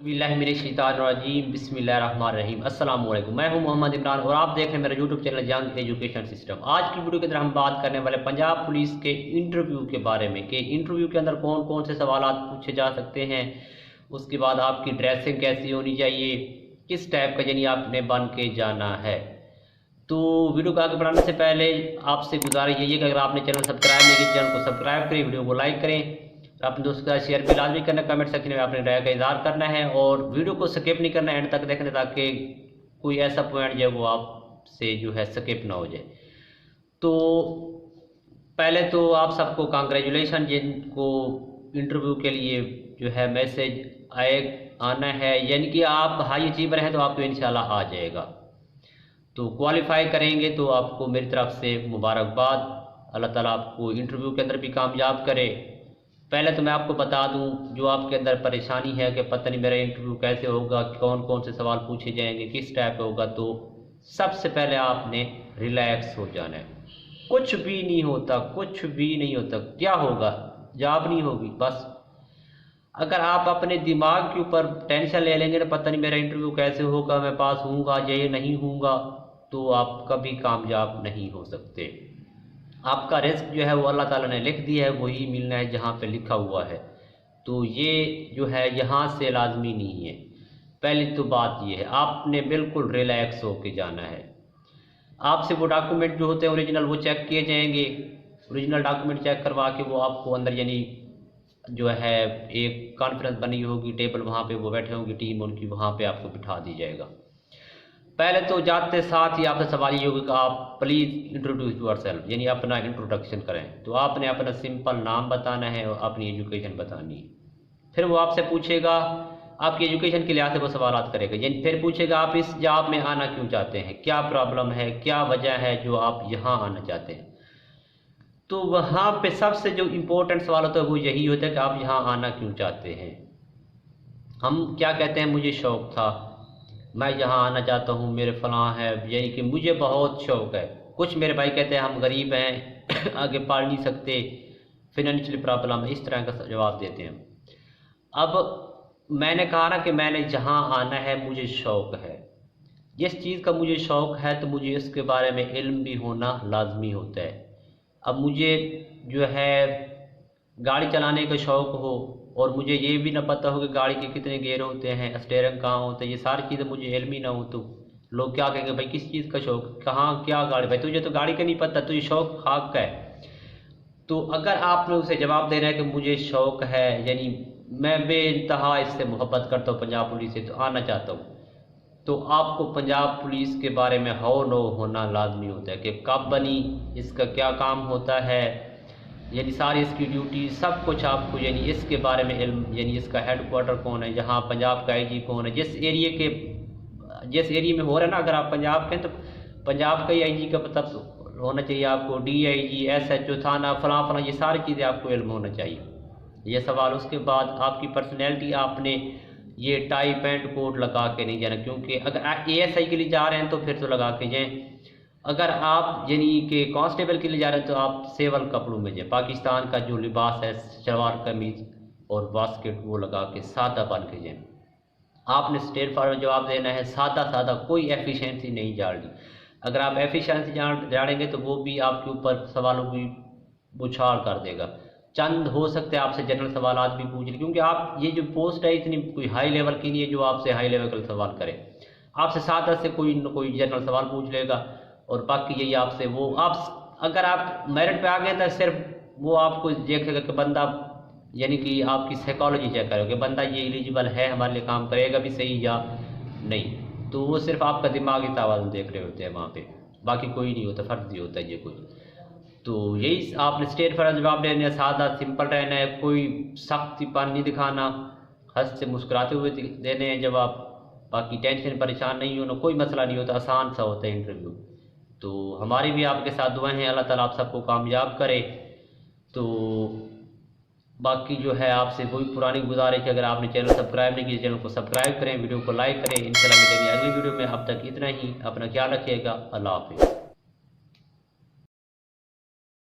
बिस्मिल्लाहिर्रहमानिर्रहीम बिस्मिल्लाहिर्रहमानिर्रहीम अस्सलाम वालेकुम। मैं हूं मोहम्मद इमरान और आप देख रहे हैं मेरा यूट्यूब चैनल जंग एजुकेशन सिस्टम। आज की वीडियो के अंदर हम बात करने वाले पंजाब पुलिस के इंटरव्यू के बारे में कि इंटरव्यू के अंदर कौन कौन से सवाल पूछे जा सकते हैं, उसके बाद आपकी ड्रेसिंग कैसी होनी चाहिए, किस टाइप का यानी आपने बन के जाना है। तो वीडियो को आगे बढ़ाने से पहले आपसे गुजारिश यही है कि अगर आपने चैनल सब्सक्राइब नहीं किया, चैनल को सब्सक्राइब करें, वीडियो को लाइक करें, अपने दोस्तों के साथ शेयर भी लाजमी करना, कमेंट सेक्शन में अपने राय का इजहार करना है और वीडियो को स्किप नहीं करना, एंड तक देखने ताकि कोई ऐसा पॉइंट जो है वो आपसे जो है स्किप ना हो जाए। तो पहले तो आप सबको कांग्रेचुलेशन, जिनको इंटरव्यू के लिए जो है मैसेज आना है, यानी कि आप हाई अचीवर हैं तो आपको इंशाल्लाह आ जाएगा। तो क्वालिफाई करेंगे तो आपको मेरी तरफ से मुबारकबाद, अल्लाह ताला आपको इंटरव्यू के अंदर भी कामयाब करे। पहले तो मैं आपको बता दूं, जो आपके अंदर परेशानी है कि पता नहीं मेरा इंटरव्यू कैसे होगा, कौन कौन से सवाल पूछे जाएंगे, किस टाइप का होगा, तो सबसे पहले आपने रिलैक्स हो जाना है। कुछ भी नहीं होता, कुछ भी नहीं होता। क्या होगा? जॉब नहीं होगी बस। अगर आप अपने दिमाग के ऊपर टेंशन ले लेंगे ना, पता नहीं मेरा इंटरव्यू कैसे होगा, मैं पास हूँगा या नहीं हूँगा, तो आप कभी कामयाब नहीं हो सकते। आपका रिस्क जो है वो अल्लाह ताला ने लिख दिया है, वही मिलना है जहाँ पे लिखा हुआ है। तो ये जो है यहाँ से लाजमी नहीं है। पहली तो बात ये है, आपने बिल्कुल रिलैक्स होके जाना है। आपसे वो डॉक्यूमेंट जो होते हैं ओरिजिनल वो चेक किए जाएंगे। ओरिजिनल डॉक्यूमेंट चेक करवा के वो आपको अंदर यानी जो है एक कॉन्फ्रेंस बनी होगी, टेबल वहाँ पे वो बैठे होंगी टीम उनकी, वहाँ पे आपको बिठा दी जाएगा। पहले तो जाते साथ ही आपसे सवाल ये होगा कि आप प्लीज़ इंट्रोड्यूस योरसेल्फ, यानी अपना इंट्रोडक्शन करें। तो आपने अपना सिंपल नाम बताना है और अपनी एजुकेशन बतानी है। फिर वो आपसे पूछेगा, आपकी एजुकेशन के लिहाज से वो सवाल करेगा, यानी फिर पूछेगा आप इस जॉब में आना क्यों चाहते हैं, क्या प्रॉब्लम है, क्या वजह है जो आप यहाँ आना चाहते हैं। तो वहाँ पे सबसे जो इम्पोर्टेंट सवाल होता है वो यही होता है कि आप यहाँ आना क्यों चाहते हैं। हम क्या कहते हैं, मुझे शौक़ था, मैं यहाँ आना चाहता हूँ, मेरे फलां है, यानी कि मुझे बहुत शौक़ है। कुछ मेरे भाई कहते हैं हम गरीब हैं आगे पढ़ नहीं सकते, फिनेंशियल प्रॉब्लम है, इस तरह का जवाब देते हैं। अब मैंने कहा ना कि मैंने जहाँ आना है मुझे शौक़ है। जिस चीज़ का मुझे शौक़ है तो मुझे इसके बारे में इल्म भी होना लाजमी होता है। अब मुझे जो है गाड़ी चलाने का शौक़ हो और मुझे ये भी ना पता हो कि गाड़ी के कितने गेयर होते हैं, स्टीयरिंग कहाँ होता है, ये सारी चीज़ें मुझे इल्म ही ना हो, तो लोग क्या कहेंगे, भाई किस चीज़ का शौक़, कहाँ क्या गाड़ी, भाई तुझे तो गाड़ी का नहीं पता, तुझे शौक़ खाक का है। तो अगर आपने उसे जवाब देना है कि मुझे शौक़ है, यानी मैं बेइंतहा इससे मोहब्बत करता हूँ पंजाब पुलिस से, तो आना चाहता हूँ, तो आपको पंजाब पुलिस के बारे में हो नो होना लाजमी होता है कि कब बनी, इसका क्या काम होता है, यानी सारी इसकी ड्यूटी सब कुछ आपको यानी इसके बारे में इल्म, यानी इसका हेड क्वार्टर कौन है, यहाँ पंजाब का आईजी कौन है, जिस एरिया में हो रहा है ना, अगर आप पंजाब के हैं तो पंजाब का ही आईजी का पता होना चाहिए आपको, डीआईजी, एसएचओ, थाना, फलां फलां, ये सारी चीज़ें आपको इल्म होना चाहिए। ये सवाल। उसके बाद आपकी पर्सनैलिटी, आपने ये टाई पैंट कोट लगा के नहीं जाना, क्योंकि अगर एएसआई के लिए जा रहे हैं तो फिर तो लगा के जाएँ, अगर आप यानी कि कांस्टेबल के लिए जा रहे हैं तो आप सेवल कपड़ों में जाए। पाकिस्तान का जो लिबास है, शलवार कमीज और बास्केट वो लगा के सादा बन के जाए। आपने स्ट्रेट फॉरवर्ड जवाब देना है, सादा सादा, कोई एफिशिएंसी नहीं झाड़नी। अगर आप एफिशिएंसी झाड़ेंगे तो वो भी आपके ऊपर सवालों की बुछाड़ कर देगा। चंद हो सकते हैं आपसे जनरल सवाल भी पूछ ले, क्योंकि आप ये जो पोस्ट है इतनी कोई हाई लेवल की नहीं है जो आपसे हाई लेवल का सवाल करे। आपसे सादा से कोई न कोई जनरल सवाल पूछ लेगा और बाकी यही आपसे वो आप अगर आप मेरिट पे आ गए तो सिर्फ वो आपको देखेगा कि बंदा, यानी कि आपकी साइकोलॉजी चेक करेगा कि बंदा ये एलिजिबल है, हमारे लिए काम करेगा भी सही या नहीं। तो वो सिर्फ आपका दिमागी तवाज़ुन देख रहे होते हैं वहाँ पे, बाकी कोई नहीं होता, फर्ज नहीं होता ये कोई। तो यही आपने स्ट्रेट फॉरवर्ड जवाब देना है, सादा सिंपल रहना है, कोई सख्तीपन नहीं दिखाना, हंस से मुस्कुराते हुए देने हैं जवाब। बाकी टेंशन परेशान नहीं होना, कोई मसला नहीं होता, आसान सा होता है इंटरव्यू। तो हमारी भी आपके साथ दुआएं हैं, अल्लाह ताला आप सबको कामयाब करे। तो बाकी जो है आपसे वही पुरानी गुजारिश है, अगर आपने चैनल सब्सक्राइब नहीं किया चैनल को सब्सक्राइब करें, वीडियो को लाइक करें। इंशाल्लाह मिलेंगे अगली वीडियो में। अब तक इतना ही, अपना ख्याल रखिएगा, अल्लाह हाफिज़।